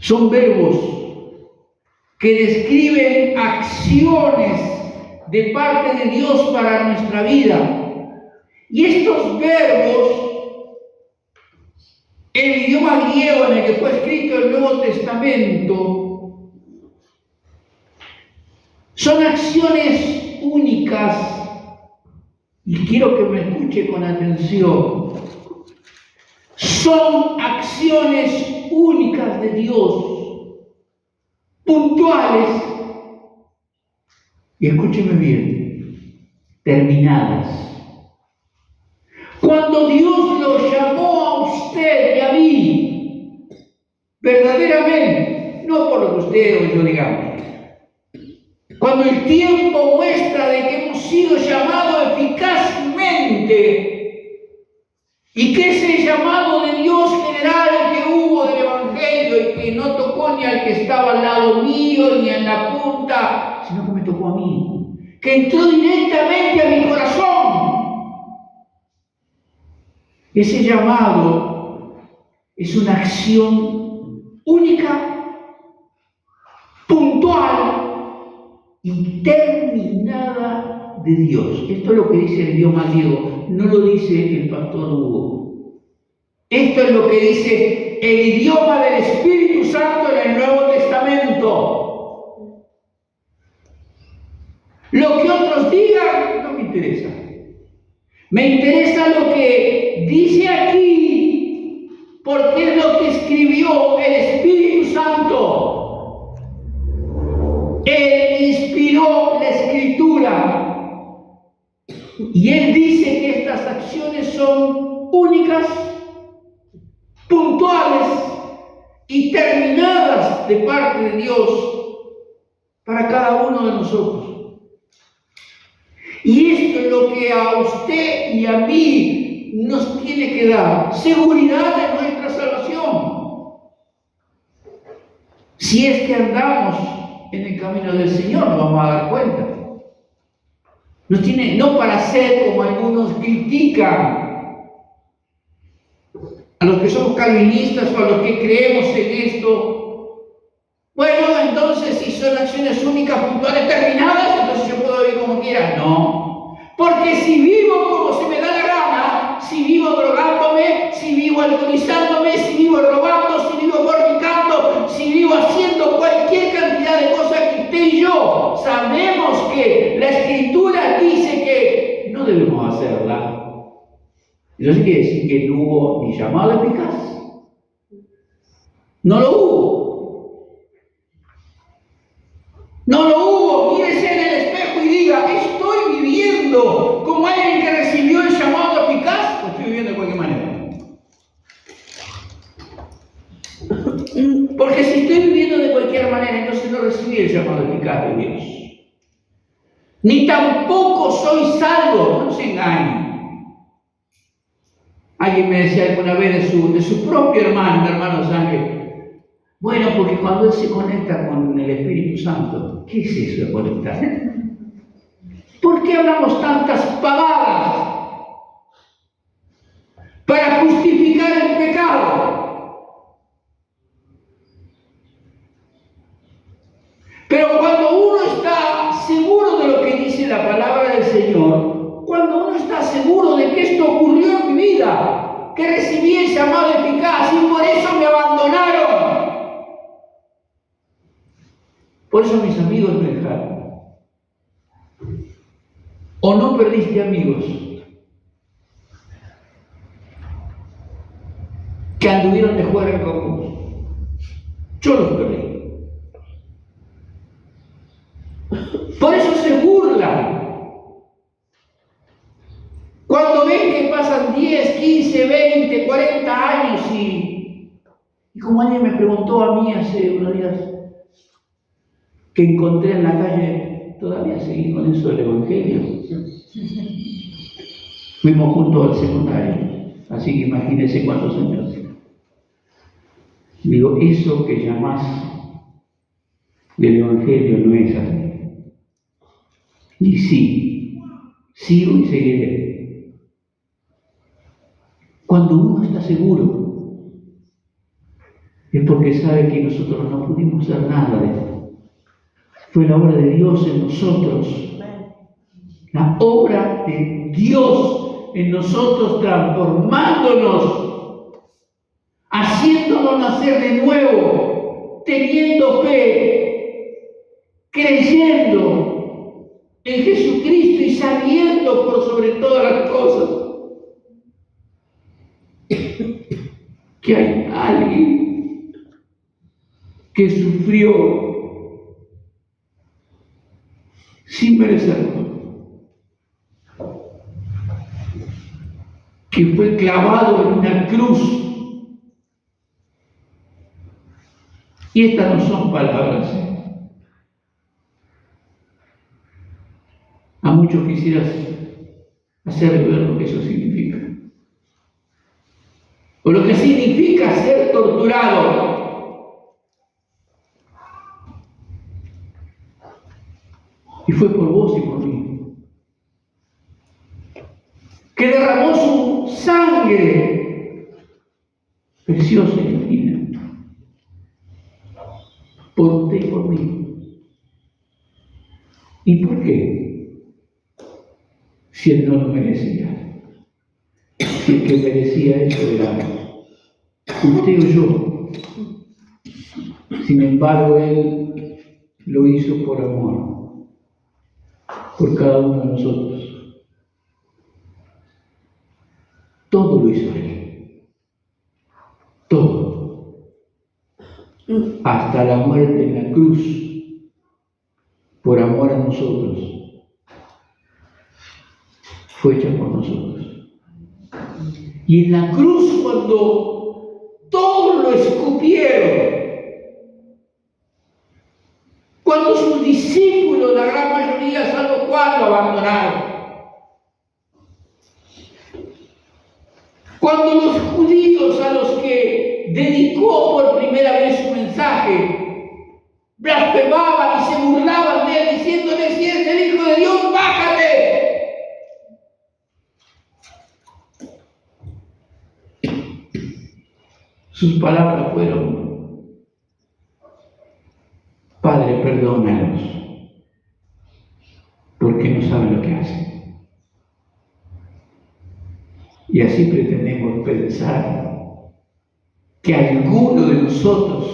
Son verbos que describen acciones de parte de Dios para nuestra vida. Y estos verbos, el idioma griego en el que fue escrito el Nuevo Testamento, son acciones únicas. Y quiero que me escuche con atención. Son acciones únicas de Dios, puntuales, y escúcheme bien, terminadas. Cuando Dios lo llamó a usted y a mí, verdaderamente, no por lo que usted o yo digamos, cuando el tiempo muestra de que hemos sido llamados eficazmente y que ese llamado de Dios general que hubo del Evangelio y que no tocó ni al que estaba al lado mío ni en la punta, sino que me tocó a mí, que entró directamente a mi corazón. Ese llamado es una acción única, puntual y terminada de Dios. Esto es lo que dice el idioma griego, no lo dice el pastor Hugo. Esto es lo que dice el idioma del Espíritu Santo en el Nuevo Testamento. Lo que otros digan no me interesa. Me interesa lo que dice aquí, porque es lo que escribió el Espíritu Santo. Él inspiró la Escritura. Y Él dice que estas acciones son únicas, puntuales y terminadas de parte de Dios para cada uno de nosotros. Y esto es lo que a usted y a mí nos tiene que dar seguridad de nuestra salvación. Si es que andamos en el camino del Señor, nos vamos a dar cuenta. No para ser como algunos critican a los que somos calvinistas o a los que creemos en esto. Bueno, entonces si son acciones únicas, puntuales, terminadas, entonces yo puedo vivir como quiera. No, porque si vivo como se me da la gana, si vivo drogándome, si vivo alcoholizándome, si vivo robando, si vivo fornicando, si vivo haciendo cualquier cantidad de cosas que usted y yo sabemos que la Escritura dice que no debemos hacerla. Entonces quiere decir que no hubo ni llamado eficaz. No lo hubo. No lo hubo. Mírese en el espejo y diga, ¿estoy viviendo como alguien que recibió el llamado eficaz o estoy viviendo de cualquier manera? Porque si estoy viviendo de cualquier manera, entonces no recibí el llamado eficaz de Dios. Ni tampoco soy salvo. No se engañen. Alguien me decía alguna vez de su propio hermano, un hermano de sangre. Bueno, porque cuando él se conecta con el Espíritu Santo, ¿qué es eso de conectar? ¿Por qué hablamos tantas pavadas? Para justificar el pecado. Pero cuando uno está seguro de lo que dice la palabra del Señor, cuando uno está seguro de que esto ocurrió en mi vida, que recibí el llamado eficaz y por eso me abandonaron, por eso mis amigos me dejaron. ¿O no perdiste amigos que anduvieron de juerga con vos? Yo los perdí. Por eso se burlan. Cuando ven que pasan 10, 15, 20, 40 años y como alguien me preguntó a mí hace unos días, que encontré en la calle, todavía seguí con eso del Evangelio. Fuimos juntos al secundario, así que imagínense cuántos años. Digo, eso que llamás del Evangelio no es así. Y sí, sigo y seguiré. Cuando uno está seguro, es porque sabe que nosotros no pudimos hacer nada de esto. Fue la obra de Dios en nosotros. La obra de Dios en nosotros, transformándonos, haciéndonos nacer de nuevo, teniendo fe, creyendo en Jesucristo y sabiendo por sobre todas las cosas que hay alguien que sufrió sin merecerlo. que fue clavado en una cruz. Y estas no son palabras. A muchos quisieras hacer ver lo que eso significa. O lo que significa ser torturado. Y fue por vos y por mí. Que derramó su sangre preciosa y fina. Por usted y por mí. ¿Y por qué? Si él no lo merecía. Si el que merecía eso era usted o yo. Sin embargo, él lo hizo por amor, por cada uno de nosotros. Todo lo hizo él. Todo. Hasta la muerte en la cruz, por amor a nosotros, fue hecha por nosotros. Y en la cruz, cuando todos lo escupieron, cuando sus discípulos, la gran mayoría, salvo Juan, lo abandonaron, cuando los judíos a los que dedicó por primera vez su mensaje blasfemaban y se burlaban de él, diciéndole: si eres el Hijo de Dios, bájate. Sus palabras fueron: Padre, perdónalos, porque no saben lo que hacen. Y así pretendemos pensar que alguno de nosotros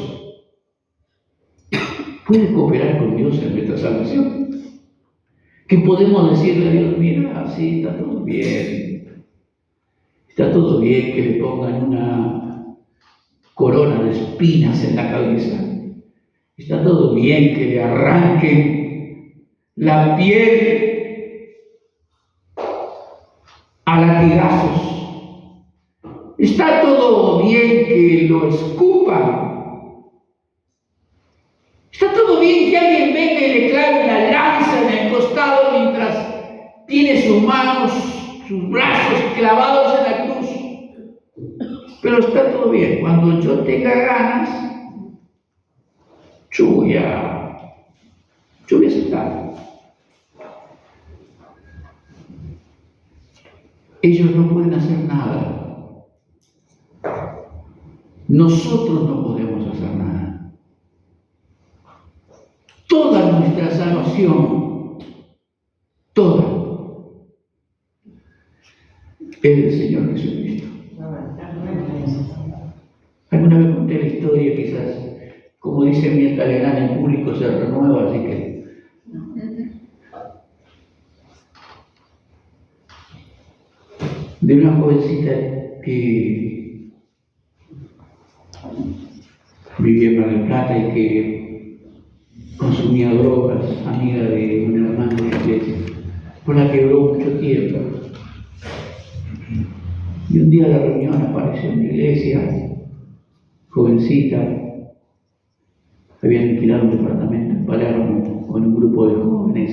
puede cooperar con Dios en nuestra salvación. Que podemos decirle a Dios: mira, sí, está todo bien. Está todo bien que le pongan una corona de espinas en la cabeza. Está todo bien que le arranquen la piel a latigazos. Está todo bien que lo escupan. Está todo bien que alguien venga y le clave una lanza en el costado mientras tiene sus manos, sus brazos clavados en la cruz. Pero está todo bien. Cuando yo tenga ganas, yo voy a aceptar. Ellos no pueden hacer nada. Nosotros no podemos hacer nada. Toda nuestra salvación, toda, es del Señor Jesucristo. Alguna vez conté la historia, quizás, como dice mi Talleyrand, el público se renueva, así que de una jovencita que vivía en Mar del Plata y que consumía drogas, amiga de una hermana de la iglesia, con la que duró mucho tiempo. Y un día de la reunión apareció en la iglesia, jovencita, habían alquilado un departamento en Palermo con un grupo de jóvenes.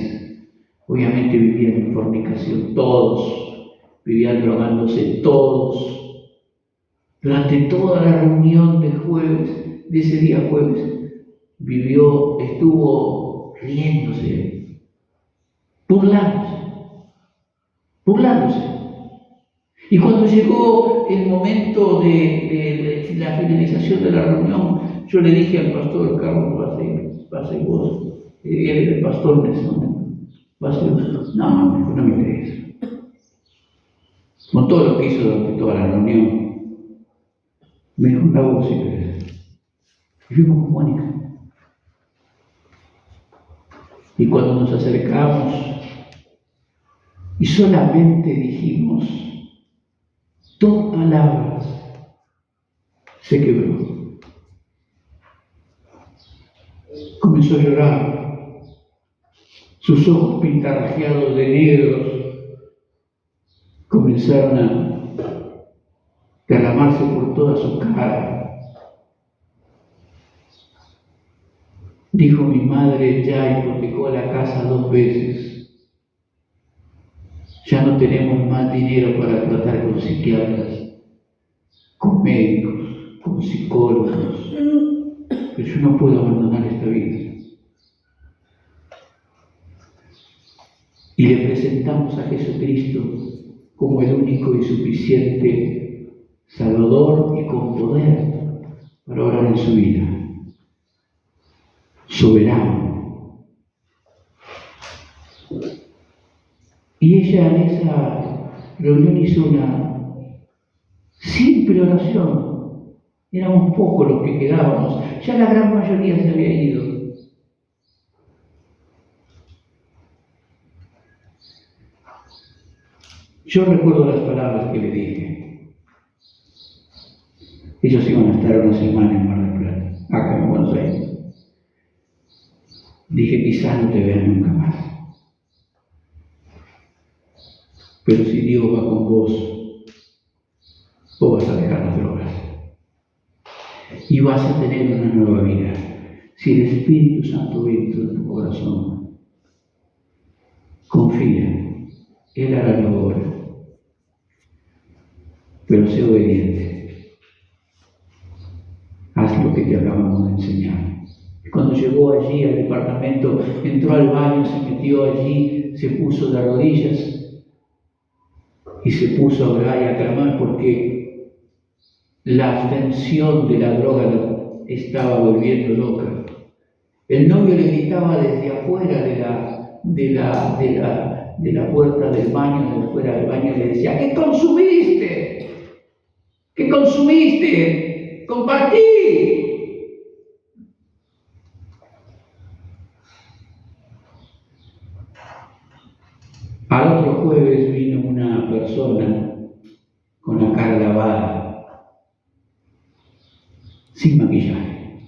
Obviamente vivían en fornicación todos, vivían drogándose todos. Durante toda la reunión de jueves, de ese día jueves, estuvo riéndose, burlándose. Y cuando llegó el momento de la finalización de la reunión, yo le dije al pastor Carlos: vas a ir vos. Y él era el pastor de ese momento. ¿Vas a ir vos? No me interesa. Con todo lo que hizo durante toda la reunión, me dijo: una voz, si querés. Y fuimos con Mónica. Y cuando nos acercamos y solamente dijimos 2 palabras, se quebró. Comenzó a llorar. Sus ojos pintarrajeados de negros comenzaron derramarse por toda su cara. Dijo: mi madre ya hipotecó la casa 2 veces. Ya no tenemos más dinero para tratar con psiquiatras, con médicos, con psicólogos. Pero yo no puedo abandonar esta vida. Y le presentamos a Jesucristo como el único y suficiente Salvador y con poder para obrar en su vida. Soberano. Y ella en esa reunión hizo una simple oración. Éramos pocos los que quedábamos, ya la gran mayoría se había ido. Yo recuerdo las palabras que le dije. Ellos iban a estar una semana en Mar del Plata, acá en Buenos Aires. Dije: quizás no te vean nunca más. Pero si Dios va con vos, vos vas a dejar las drogas. Y vas a tener una nueva vida. Si el Espíritu Santo entra en tu corazón, confía, Él hará la obra. Pero sé obediente. Haz lo que te acabamos de enseñar. Cuando llegó allí al departamento, entró al baño, se metió allí, se puso de rodillas y se puso a orar y a clamar porque la abstención de la droga lo estaba volviendo loca. El novio le gritaba desde afuera de la puerta del baño, de afuera del baño, y le decía: ¿qué consumiste? ¿Qué consumiste? ¡Compartí! Al otro jueves vino una persona con la cara lavada, sin maquillaje,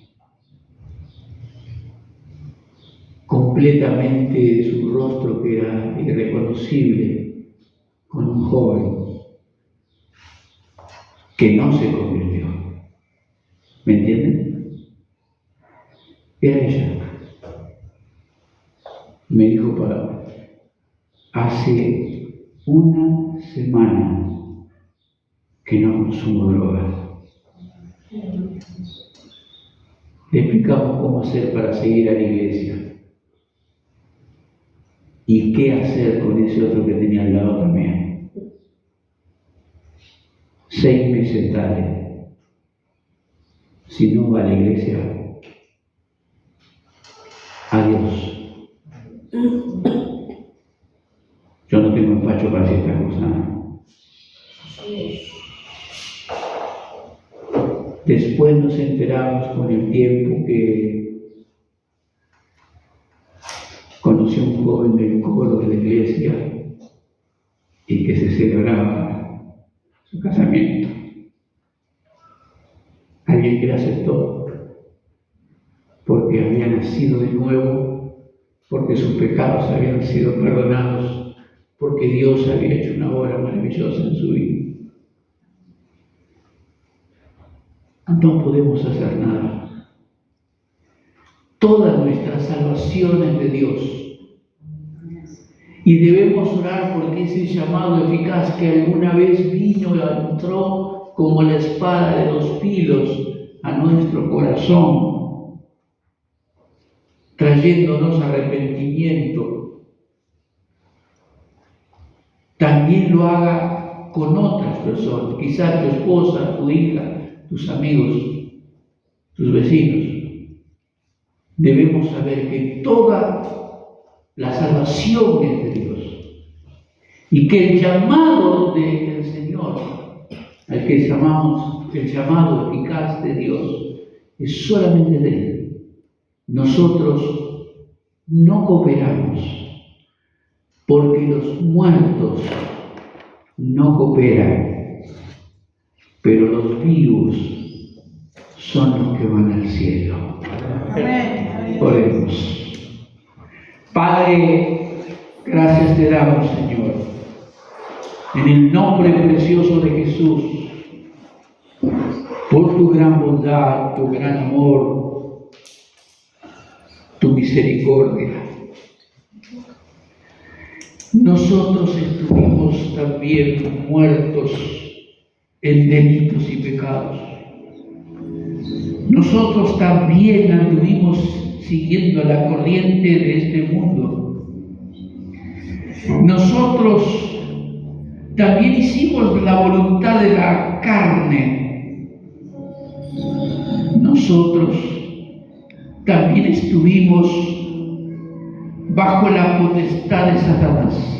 completamente su rostro que era irreconocible, con un joven que no se convirtió. ¿Me entienden? Era ella. Me dijo: hace una semana que no consumo drogas. Le explicamos cómo hacer para seguir a la iglesia y qué hacer con ese otro que tenía al lado también. 6 meses tarde, si no va a la iglesia, adiós. Yo no tengo empacho para decir esta cosa. Después nos enteramos con el tiempo que conoció un joven del coro de la iglesia y que se celebraba su casamiento. Alguien que le aceptó porque había nacido de nuevo, porque sus pecados habían sido perdonados, porque Dios había hecho una obra maravillosa en su vida. No podemos hacer nada. Toda nuestra salvación es de Dios. Y debemos orar porque ese llamado eficaz que alguna vez vino y entró como la espada de 2 filos a nuestro corazón, trayéndonos arrepentimiento, también lo haga con otras personas, quizás tu esposa, tu hija, tus amigos, tus vecinos. Debemos saber que toda la salvación es de Dios y que el llamado del Señor, al que llamamos el llamado eficaz de Dios, es solamente de Él. Nosotros no cooperamos porque los muertos no cooperan, pero los vivos son los que van al cielo. Oremos. Padre, gracias te damos, Señor, en el nombre precioso de Jesús, por tu gran bondad, tu gran amor, tu misericordia. Nosotros estuvimos también muertos en delitos y pecados. Nosotros también anduvimos siguiendo la corriente de este mundo. Nosotros también hicimos la voluntad de la carne. Nosotros también estuvimos bajo la potestad de Satanás.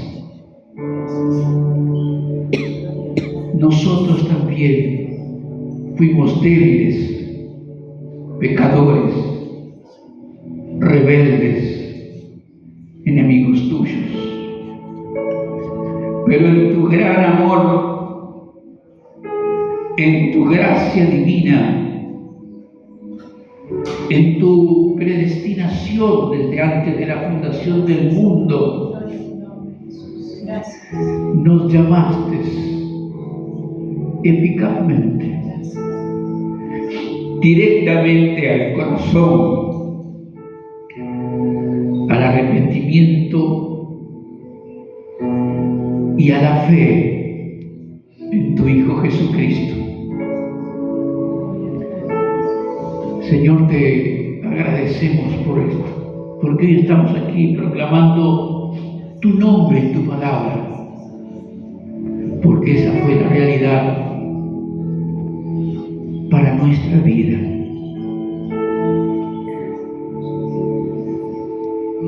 Nosotros también fuimos débiles, pecadores, rebeldes, enemigos tuyos. Pero en tu gran amor, en tu gracia divina, en tu predestinación desde antes de la fundación del mundo, nos llamaste eficazmente, directamente al corazón, al arrepentimiento y a la fe en tu Hijo Jesucristo. Señor, te agradecemos por esto, porque hoy estamos aquí proclamando tu nombre y tu palabra, porque esa fue la realidad para nuestra vida.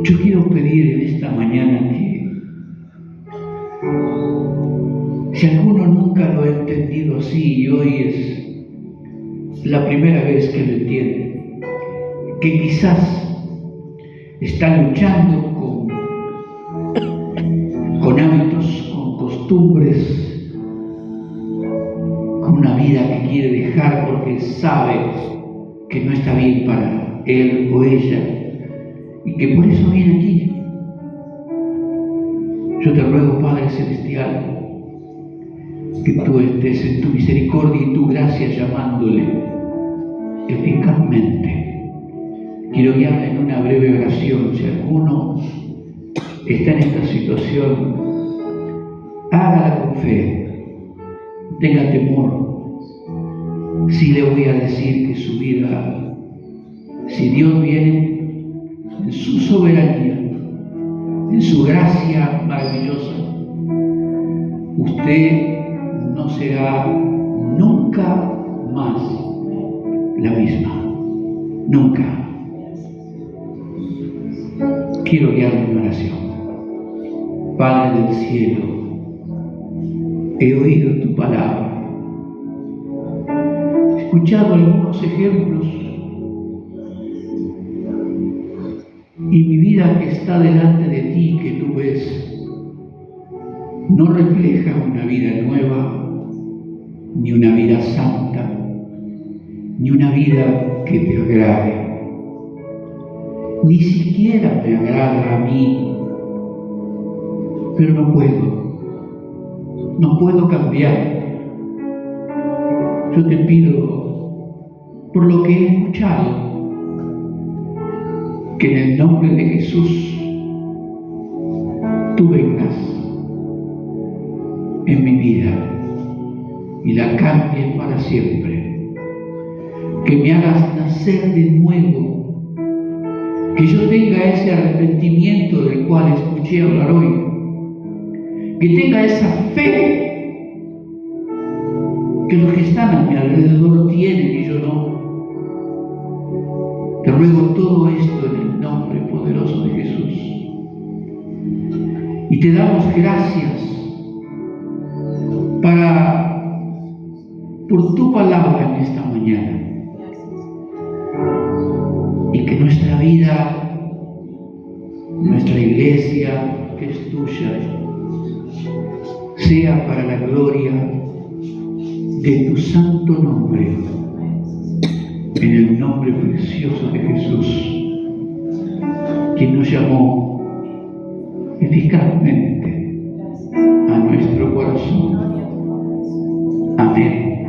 Yo quiero pedir en esta mañana que, si alguno nunca lo ha entendido así y hoy es la primera vez que lo entiende, que quizás está luchando con hábitos, con costumbres, con una vida que quiere dejar porque sabe que no está bien para él o ella y que por eso viene aquí. Yo te ruego, Padre Celestial, que tú estés en tu misericordia y tu gracia llamándole eficazmente. Quiero guiarle en una breve oración. Si alguno está en esta situación, hágala con fe, tenga temor. Sí le voy a decir que su vida, si Dios viene en su soberanía, en su gracia maravillosa, usted no será nunca más la misma. Nunca. Quiero guiarme en oración. Padre del cielo, he oído tu palabra, he escuchado algunos ejemplos y mi vida que está delante de ti, que tú ves, no refleja una vida nueva, ni una vida santa, ni una vida que te agrade. Ni siquiera me agrada a mí, pero no puedo cambiar. Yo te pido, por lo que he escuchado, que en el nombre de Jesús tú vengas en mi vida y la cambies para siempre, que me hagas nacer de nuevo, que yo tenga ese arrepentimiento del cual escuché hablar hoy, que tenga esa fe que los que están a mi alrededor tienen y yo no. Te ruego todo esto en el nombre poderoso de Jesús. Y te damos gracias por tu palabra en esta mañana. Y que nuestra vida, nuestra iglesia, que es tuya, sea para la gloria de tu santo nombre, en el nombre precioso de Jesús, quien nos llamó eficazmente a nuestro corazón. Amén.